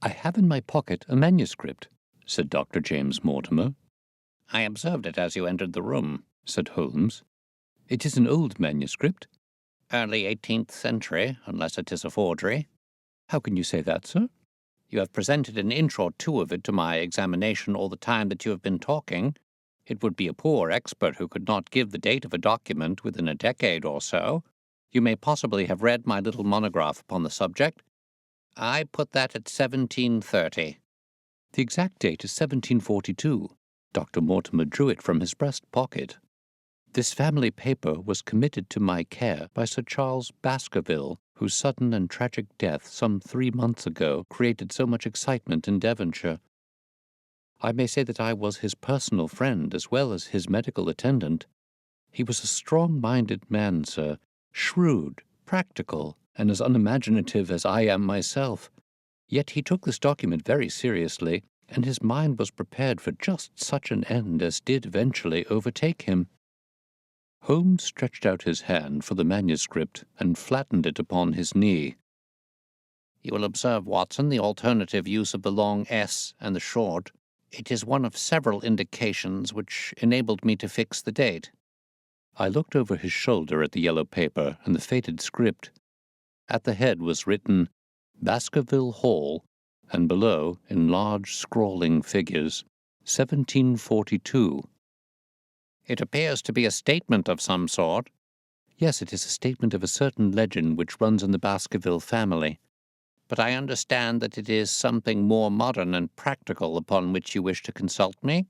"I have in my pocket a manuscript," said Dr. James Mortimer. "I observed it as you entered the room," said Holmes. "It is an old manuscript." "Early 18th century, unless it is a forgery." "How can you say that, sir?" "You have presented an inch or two of it to my examination all the time that you have been talking. It would be a poor expert who could not give the date of a document within a decade or so. You may possibly have read my little monograph upon the subject. I put that at 1730. The exact date is 1742. Dr. Mortimer drew it from his breast pocket. This family paper was committed to my care by Sir Charles Baskerville, whose sudden and tragic death some 3 months ago created so much excitement in Devonshire. I may say that I was his personal friend as well as his medical attendant. He was a strong-minded man, sir, shrewd, practical, and as unimaginative as I am myself. Yet he took this document very seriously, and his mind was prepared for just such an end as did eventually overtake him. Holmes stretched out his hand for the manuscript and flattened it upon his knee. "You will observe, Watson, the alternative use of the long S and the short. It is one of several indications which enabled me to fix the date." I looked over his shoulder at the yellow paper and the faded script. At the head was written Baskerville Hall, and below, in large scrawling figures, 1742. "It appears to be a statement of some sort." "Yes, it is a statement of a certain legend which runs in the Baskerville family." "But I understand that it is something more modern and practical upon which you wish to consult me?"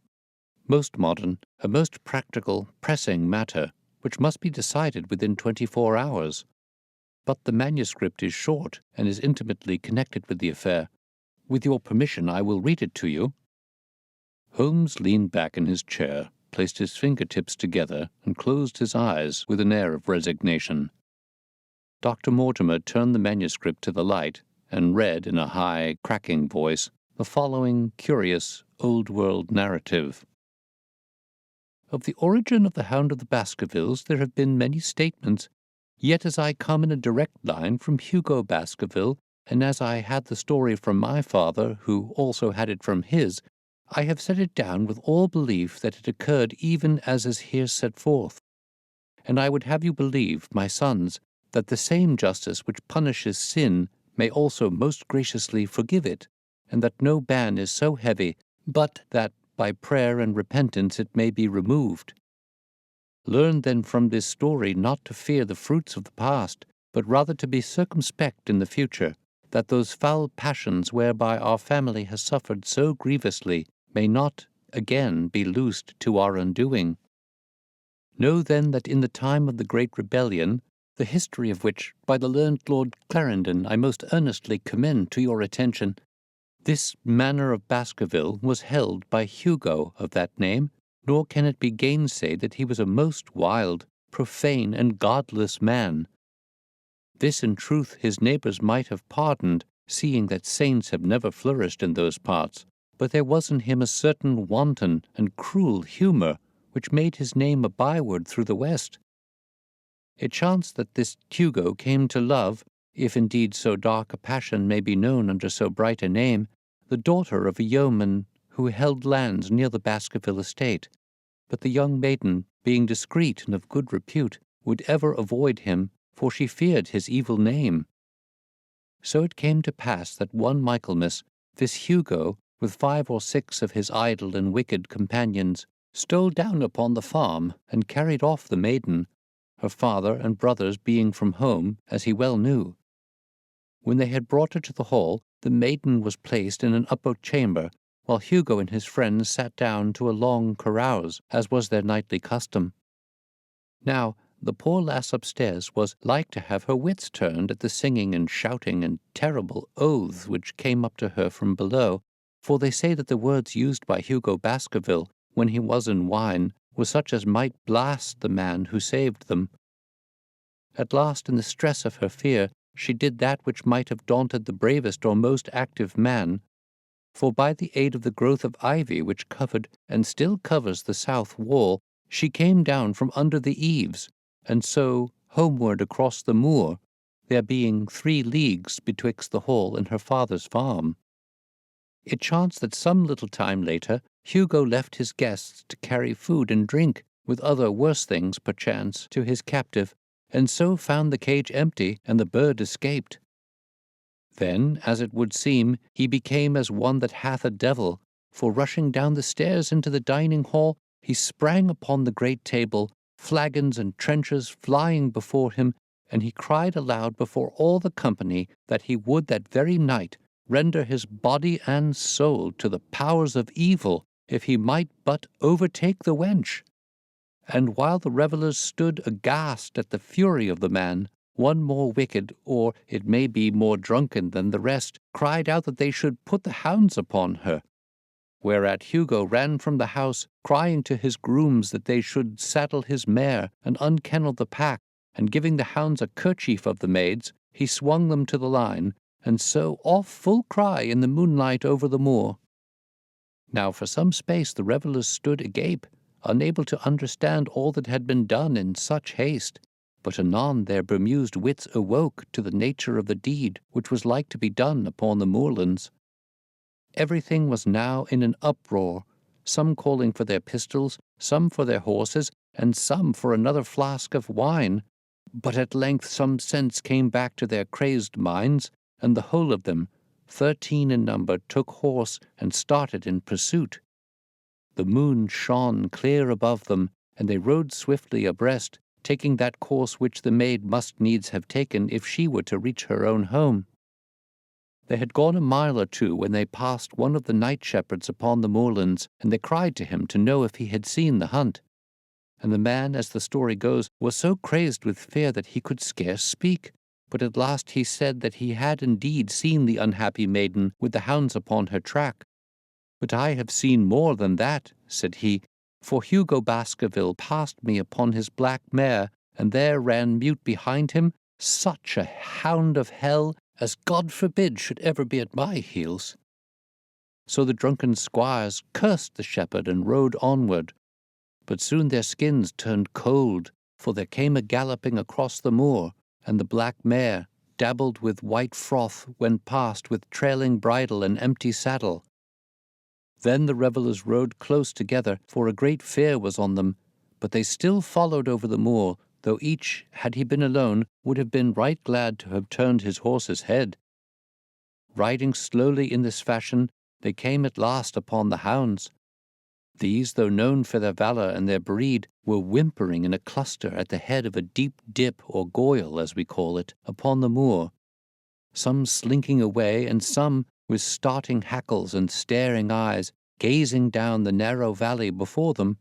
"Most modern, a most practical, pressing matter, which must be decided within 24 hours. But the manuscript is short and is intimately connected with the affair. With your permission, I will read it to you." Holmes leaned back in his chair, placed his fingertips together, and closed his eyes with an air of resignation. Dr. Mortimer turned the manuscript to the light and read in a high, cracking voice the following curious, old-world narrative. "Of the origin of the Hound of the Baskervilles there have been many statements, yet as I come in a direct line from Hugo Baskerville, and as I had the story from my father, who also had it from his, I have set it down with all belief that it occurred even as is here set forth. And I would have you believe, my sons, that the same justice which punishes sin may also most graciously forgive it, and that no ban is so heavy but that by prayer and repentance it may be removed. Learn then from this story not to fear the fruits of the past, but rather to be circumspect in the future, that those foul passions whereby our family has suffered so grievously may not again be loosed to our undoing. Know then that in the time of the great rebellion, the history of which by the learned Lord Clarendon I most earnestly commend to your attention, this manor of Baskerville was held by Hugo of that name, nor can it be gainsayed that he was a most wild, profane, and godless man. This in truth his neighbours might have pardoned, seeing that saints have never flourished in those parts, but there was in him a certain wanton and cruel humour which made his name a byword through the West. It chanced that this Hugo came to love, if indeed so dark a passion may be known under so bright a name, the daughter of a yeoman who held lands near the Baskerville estate, but the young maiden, being discreet and of good repute, would ever avoid him, for she feared his evil name. So it came to pass that one Michaelmas, this Hugo, with 5 or 6 of his idle and wicked companions, stole down upon the farm and carried off the maiden, her father and brothers being from home, as he well knew. When they had brought her to the hall, the maiden was placed in an upper chamber, while Hugo and his friends sat down to a long carouse, as was their nightly custom. Now, the poor lass upstairs was like to have her wits turned at the singing and shouting and terrible oaths which came up to her from below, for they say that the words used by Hugo Baskerville, when he was in wine, were such as might blast the man who saved them. At last, in the stress of her fear, she did that which might have daunted the bravest or most active man, for by the aid of the growth of ivy which covered and still covers the south wall, she came down from under the eaves, and so homeward across the moor, there being 3 leagues betwixt the hall and her father's farm. It chanced that some little time later, Hugo left his guests to carry food and drink, with other worse things, perchance, to his captive, and so found the cage empty, and the bird escaped. Then, as it would seem, he became as one that hath a devil, for rushing down the stairs into the dining hall, he sprang upon the great table, flagons and trenchers flying before him, and he cried aloud before all the company that he would that very night render his body and soul to the powers of evil, if he might but overtake the wench. And while the revellers stood aghast at the fury of the man, one more wicked, or it may be more drunken than the rest, cried out that they should put the hounds upon her. Whereat Hugo ran from the house, crying to his grooms that they should saddle his mare and unkennel the pack, and giving the hounds a kerchief of the maid's, he swung them to the line, and so off full cry in the moonlight over the moor. Now for some space the revellers stood agape, unable to understand all that had been done in such haste, but anon their bemused wits awoke to the nature of the deed which was like to be done upon the moorlands. Everything was now in an uproar, some calling for their pistols, some for their horses, and some for another flask of wine. But at length some sense came back to their crazed minds, and the whole of them, 13 in number, took horse and started in pursuit. The moon shone clear above them, and they rode swiftly abreast, taking that course which the maid must needs have taken if she were to reach her own home. They had gone a mile or two when they passed one of the night shepherds upon the moorlands, and they cried to him to know if he had seen the hunt. And the man, as the story goes, was so crazed with fear that he could scarce speak, but at last he said that he had indeed seen the unhappy maiden with the hounds upon her track. "But I have seen more than that," said he, "for Hugo Baskerville passed me upon his black mare, and there ran mute behind him such a hound of hell as God forbid should ever be at my heels." So the drunken squires cursed the shepherd and rode onward. But soon their skins turned cold, for there came a galloping across the moor, and the black mare, dabbled with white froth, went past with trailing bridle and empty saddle. Then the revellers rode close together, for a great fear was on them, but they still followed over the moor, though each, had he been alone, would have been right glad to have turned his horse's head. Riding slowly in this fashion, they came at last upon the hounds. These, though known for their valour and their breed, were whimpering in a cluster at the head of a deep dip, or goyle, as we call it, upon the moor, some slinking away, and some, with starting hackles and staring eyes, gazing down the narrow valley before them.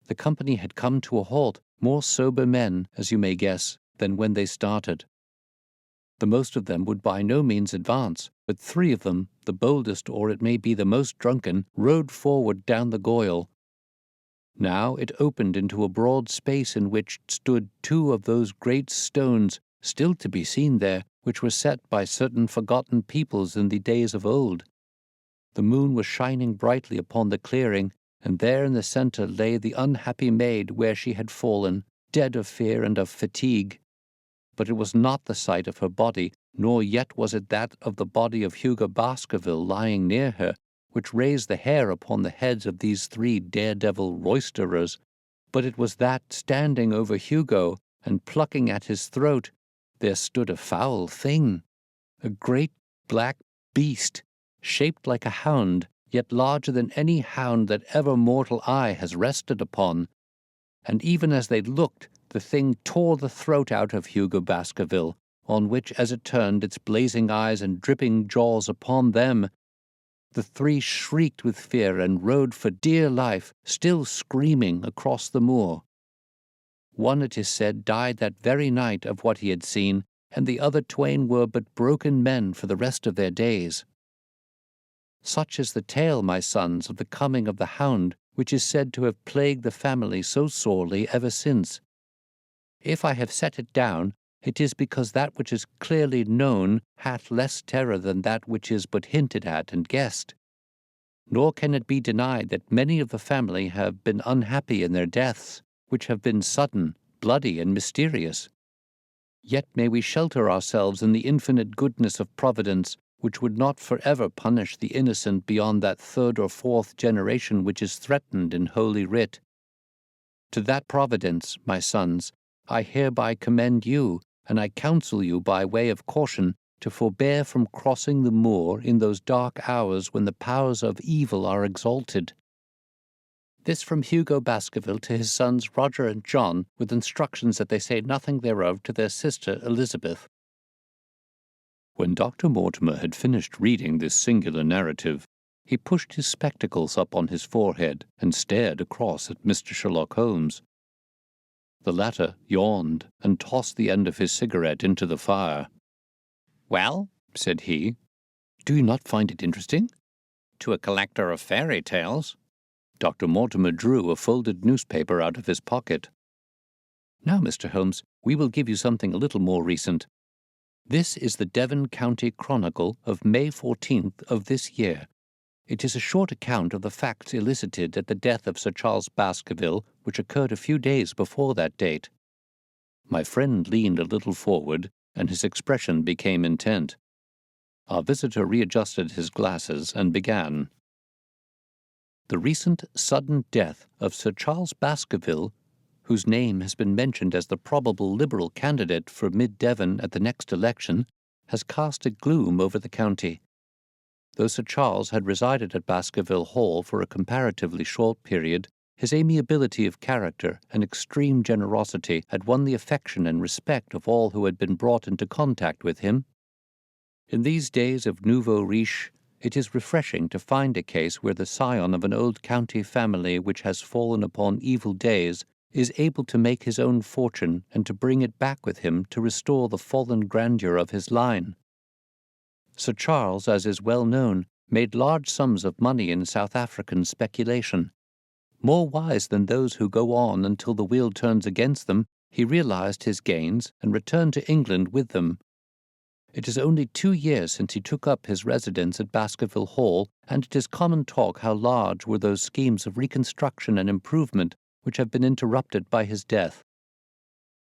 The company had come to a halt, more sober men, as you may guess, than when they started. The most of them would by no means advance, but 3 of them, the boldest or it may be the most drunken, rode forward down the goyle. Now it opened into a broad space in which stood 2 of those great stones, still to be seen there, which were set by certain forgotten peoples in the days of old. The moon was shining brightly upon the clearing, and there in the centre lay the unhappy maid where she had fallen, dead of fear and of fatigue. But it was not the sight of her body, nor yet was it that of the body of Hugo Baskerville lying near her, which raised the hair upon the heads of these 3 daredevil roisterers, but it was that, standing over Hugo and plucking at his throat, there stood a foul thing, a great black beast, shaped like a hound, yet larger than any hound that ever mortal eye has rested upon. And even as they looked, the thing tore the throat out of Hugo Baskerville, on which, as it turned its blazing eyes and dripping jaws upon them, the 3 shrieked with fear and rode for dear life, still screaming, across the moor. One, it is said, died that very night of what he had seen, and the other 2 were but broken men for the rest of their days. Such is the tale, my sons, of the coming of the hound, which is said to have plagued the family so sorely ever since. If I have set it down, it is because that which is clearly known hath less terror than that which is but hinted at and guessed. Nor can it be denied that many of the family have been unhappy in their deaths, which have been sudden, bloody, and mysterious. Yet may we shelter ourselves in the infinite goodness of Providence, which would not forever punish the innocent beyond that third or fourth generation which is threatened in Holy Writ. To that providence, my sons, I hereby commend you, and I counsel you by way of caution to forbear from crossing the moor in those dark hours when the powers of evil are exalted. This from Hugo Baskerville to his sons Roger and John, with instructions that they say nothing thereof to their sister Elizabeth. When Dr. Mortimer had finished reading this singular narrative, he pushed his spectacles up on his forehead and stared across at Mr. Sherlock Holmes. The latter yawned and tossed the end of his cigarette into the fire. "Well," said he, "do you not find it interesting?" "To a collector of fairy tales." Dr. Mortimer drew a folded newspaper out of his pocket. "Now, Mr. Holmes, we will give you something a little more recent. This is the Devon County Chronicle of May 14th of this year. It is a short account of the facts elicited at the death of Sir Charles Baskerville, which occurred a few days before that date." My friend leaned a little forward, and his expression became intent. Our visitor readjusted his glasses and began. "The recent sudden death of Sir Charles Baskerville, whose name has been mentioned as the probable Liberal candidate for Mid-Devon at the next election, has cast a gloom over the county. Though Sir Charles had resided at Baskerville Hall for a comparatively short period, his amiability of character and extreme generosity had won the affection and respect of all who had been brought into contact with him. In these days of nouveau riche, it is refreshing to find a case where the scion of an old county family which has fallen upon evil days is able to make his own fortune and to bring it back with him to restore the fallen grandeur of his line. Sir Charles, as is well known, made large sums of money in South African speculation. More wise than those who go on until the wheel turns against them, he realized his gains and returned to England with them. It is only 2 years since he took up his residence at Baskerville Hall, and it is common talk how large were those schemes of reconstruction and improvement which have been interrupted by his death.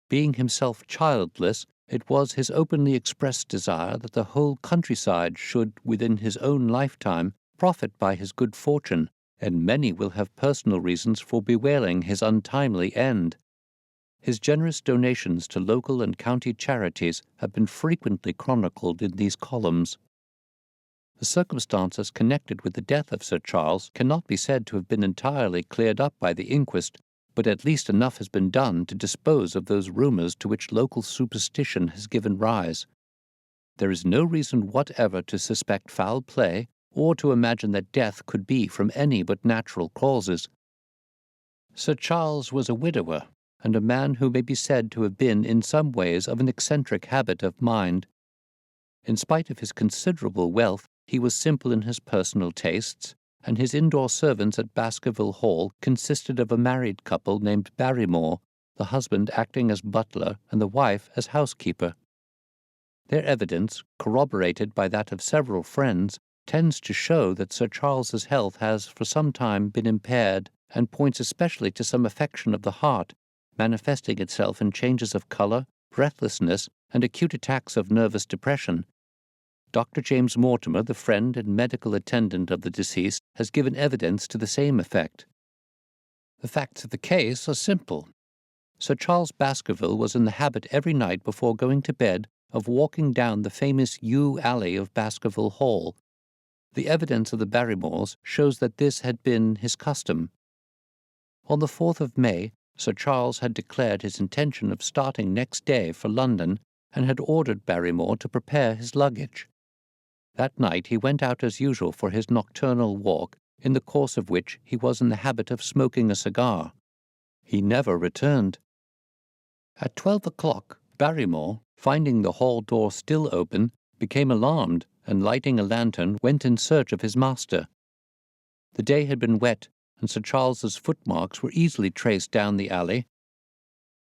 Being himself childless, it was his openly expressed desire that the whole countryside should, within his own lifetime, profit by his good fortune, and many will have personal reasons for bewailing his untimely end. His generous donations to local and county charities have been frequently chronicled in these columns. The circumstances connected with the death of Sir Charles cannot be said to have been entirely cleared up by the inquest, but at least enough has been done to dispose of those rumours to which local superstition has given rise. There is no reason whatever to suspect foul play, or to imagine that death could be from any but natural causes. Sir Charles was a widower, and a man who may be said to have been in some ways of an eccentric habit of mind. In spite of his considerable wealth, he was simple in his personal tastes, and his indoor servants at Baskerville Hall consisted of a married couple named Barrymore, the husband acting as butler and the wife as housekeeper. Their evidence, corroborated by that of several friends, tends to show that Sir Charles's health has for some time been impaired, and points especially to some affection of the heart, manifesting itself in changes of colour, breathlessness, and acute attacks of nervous depression. Dr. James Mortimer, the friend and medical attendant of the deceased, has given evidence to the same effect. The facts of the case are simple. Sir Charles Baskerville was in the habit every night before going to bed of walking down the famous yew alley of Baskerville Hall. The evidence of the Barrymores shows that this had been his custom. On the 4th of May, Sir Charles had declared his intention of starting next day for London, and had ordered Barrymore to prepare his luggage. That night he went out as usual for his nocturnal walk, in the course of which he was in the habit of smoking a cigar. He never returned. At 12 o'clock, Barrymore, finding the hall door still open, became alarmed, and lighting a lantern, went in search of his master. The day had been wet, and Sir Charles's footmarks were easily traced down the alley.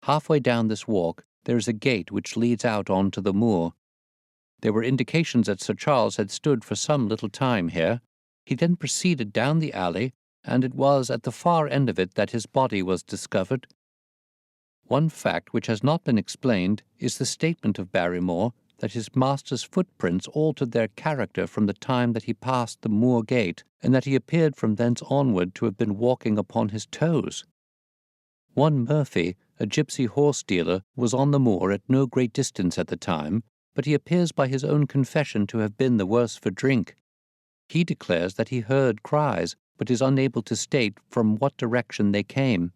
Halfway down this walk there is a gate which leads out on to the moor. There were indications that Sir Charles had stood for some little time here. He then proceeded down the alley, and it was at the far end of it that his body was discovered. One fact which has not been explained is the statement of Barrymore that his master's footprints altered their character from the time that he passed the moor gate, and that he appeared from thence onward to have been walking upon his toes. One Murphy, a gypsy horse-dealer, was on the moor at no great distance at the time, but he appears by his own confession to have been the worse for drink. He declares that he heard cries, but is unable to state from what direction they came.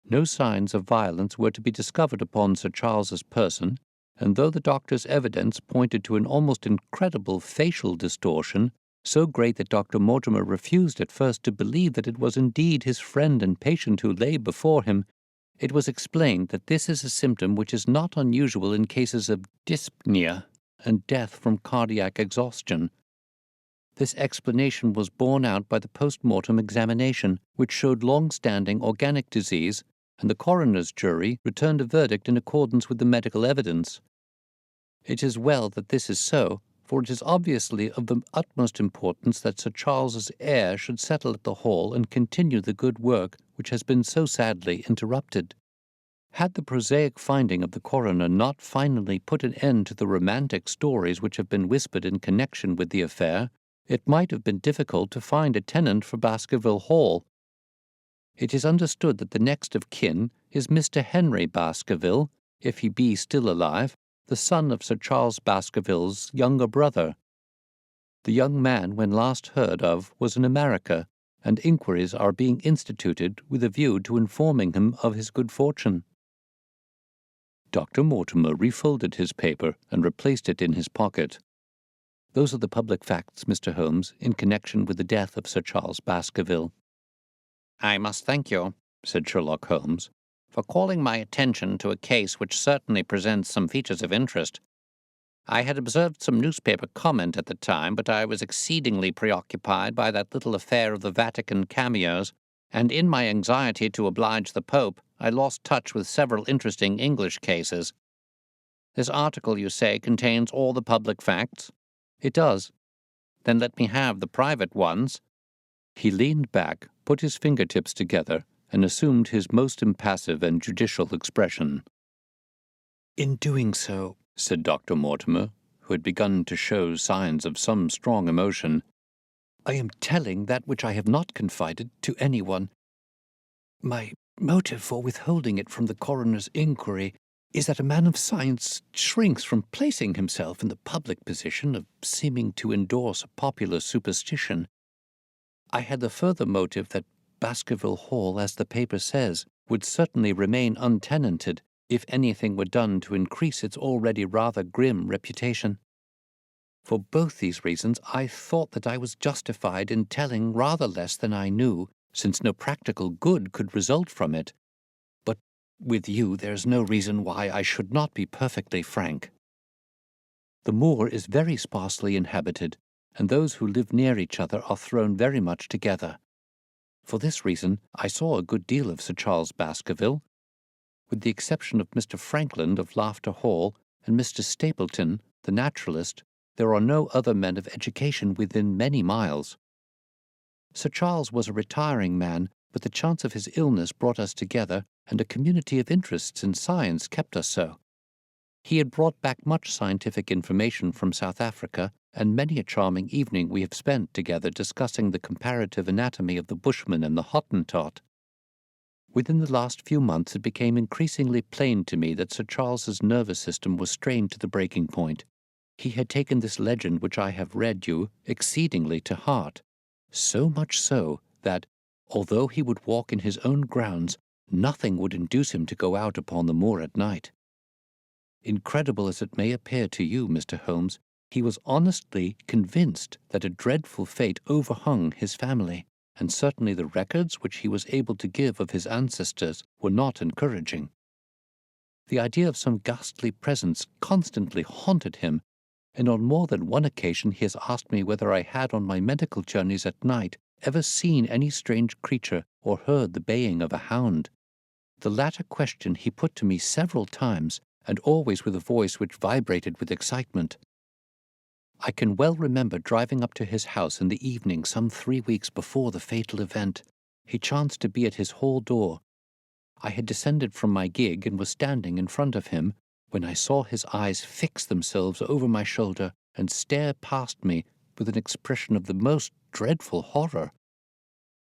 No signs of violence were to be discovered upon Sir Charles's person, and though the doctor's evidence pointed to an almost incredible facial distortion, so great that Dr. Mortimer refused at first to believe that it was indeed his friend and patient who lay before him, it was explained that this is a symptom which is not unusual in cases of dyspnea and death from cardiac exhaustion. This explanation was borne out by the post-mortem examination, which showed long-standing organic disease, and the coroner's jury returned a verdict in accordance with the medical evidence. It is well that this is so, for it is obviously of the utmost importance that Sir Charles's heir should settle at the Hall and continue the good work which has been so sadly interrupted. Had the prosaic finding of the coroner not finally put an end to the romantic stories which have been whispered in connection with the affair, it might have been difficult to find a tenant for Baskerville Hall. It is understood that the next of kin is Mr. Henry Baskerville, if he be still alive, the son of Sir Charles Baskerville's younger brother. The young man, when last heard of, was in America, and inquiries are being instituted with a view to informing him of his good fortune. Dr. Mortimer refolded his paper and replaced it in his pocket. Those are the public facts, Mr. Holmes, in connection with the death of Sir Charles Baskerville. I must thank you, said Sherlock Holmes, for calling my attention to a case which certainly presents some features of interest. I had observed some newspaper comment at the time, but I was exceedingly preoccupied by that little affair of the Vatican cameos, and in my anxiety to oblige the Pope, I lost touch with several interesting English cases. This article, you say, contains all the public facts? It does. Then let me have the private ones. He leaned back, put his fingertips together, and assumed his most impassive and judicial expression. In doing so, said Dr. Mortimer, who had begun to show signs of some strong emotion, I am telling that which I have not confided to anyone. My motive for withholding it from the coroner's inquiry is that a man of science shrinks from placing himself in the public position of seeming to endorse a popular superstition. I had the further motive that Baskerville Hall, as the paper says, would certainly remain untenanted if anything were done to increase its already rather grim reputation. For both these reasons, I thought that I was justified in telling rather less than I knew, since no practical good could result from it. But with you, there's no reason why I should not be perfectly frank. The moor is very sparsely inhabited, and those who live near each other are thrown very much together. For this reason, I saw a good deal of Sir Charles Baskerville. With the exception of Mr. Frankland of Laughter Hall and Mr. Stapleton, the naturalist, there are no other men of education within many miles. Sir Charles was a retiring man, but the chance of his illness brought us together, and a community of interests in science kept us so. He had brought back much scientific information from South Africa, and many a charming evening we have spent together discussing the comparative anatomy of the Bushman and the Hottentot. Within the last few months it became increasingly plain to me that Sir Charles's nervous system was strained to the breaking point. He had taken this legend which I have read you exceedingly to heart, so much so that, although he would walk in his own grounds, nothing would induce him to go out upon the moor at night. Incredible as it may appear to you, Mr. Holmes, he was honestly convinced that a dreadful fate overhung his family, and certainly the records which he was able to give of his ancestors were not encouraging. The idea of some ghastly presence constantly haunted him, and on more than one occasion he has asked me whether I had on my medical journeys at night ever seen any strange creature or heard the baying of a hound. The latter question he put to me several times, and always with a voice which vibrated with excitement. I can well remember driving up to his house in the evening some 3 weeks before the fatal event. He chanced to be at his hall door. I had descended from my gig and was standing in front of him, when I saw his eyes fix themselves over my shoulder and stare past me with an expression of the most dreadful horror.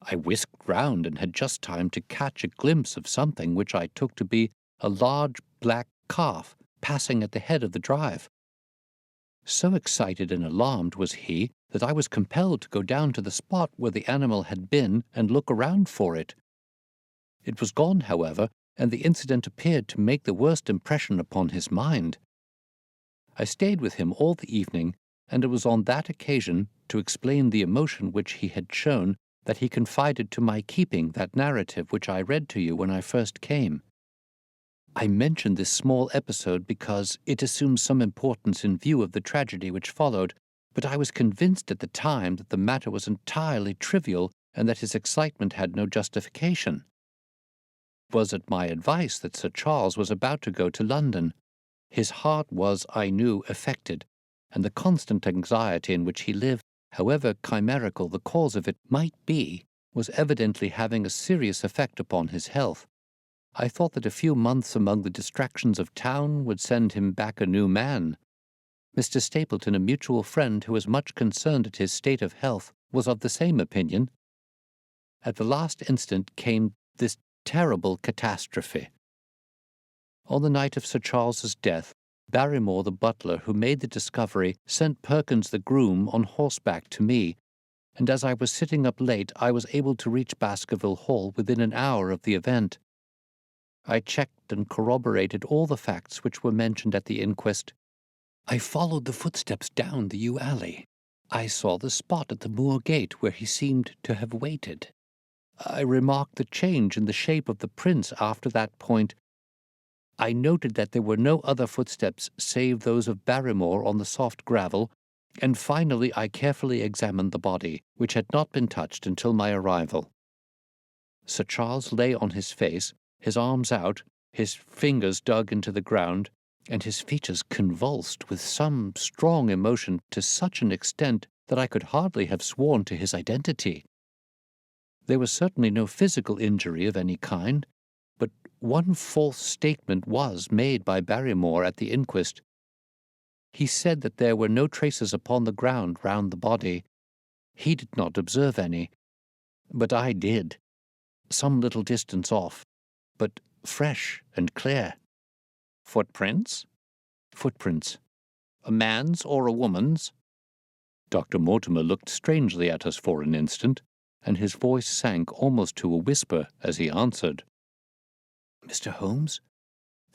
I whisked round and had just time to catch a glimpse of something which I took to be a large black calf passing at the head of the drive. So excited and alarmed was he that I was compelled to go down to the spot where the animal had been and look around for it. It was gone, however, and the incident appeared to make the worst impression upon his mind. I stayed with him all the evening, and it was on that occasion, to explain the emotion which he had shown, that he confided to my keeping that narrative which I read to you when I first came. I mention this small episode because it assumes some importance in view of the tragedy which followed, but I was convinced at the time that the matter was entirely trivial and that his excitement had no justification. It was at my advice that Sir Charles was about to go to London. His heart was, I knew, affected, and the constant anxiety in which he lived, however chimerical the cause of it might be, was evidently having a serious effect upon his health. I thought that a few months among the distractions of town would send him back a new man. Mr. Stapleton, a mutual friend who was much concerned at his state of health, was of the same opinion. At the last instant came this terrible catastrophe. On the night of Sir Charles's death, Barrymore, the butler who made the discovery, sent Perkins the groom on horseback to me, and as I was sitting up late I was able to reach Baskerville Hall within an hour of the event. I checked and corroborated all the facts which were mentioned at the inquest. I followed the footsteps down the yew alley. I saw the spot at the moor gate where he seemed to have waited. I remarked the change in the shape of the prints after that point. I noted that there were no other footsteps save those of Barrymore on the soft gravel, and finally I carefully examined the body, which had not been touched until my arrival. Sir Charles lay on his face, his arms out, his fingers dug into the ground, and his features convulsed with some strong emotion to such an extent that I could hardly have sworn to his identity. There was certainly no physical injury of any kind, but one false statement was made by Barrymore at the inquest. He said that there were no traces upon the ground round the body. He did not observe any, but I did, some little distance off, but fresh and clear. Footprints? Footprints. A man's or a woman's? Dr. Mortimer looked strangely at us for an instant, and his voice sank almost to a whisper as he answered. Mr. Holmes,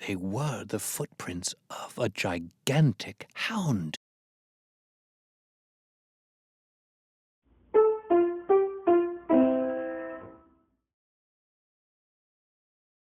they were the footprints of a gigantic hound.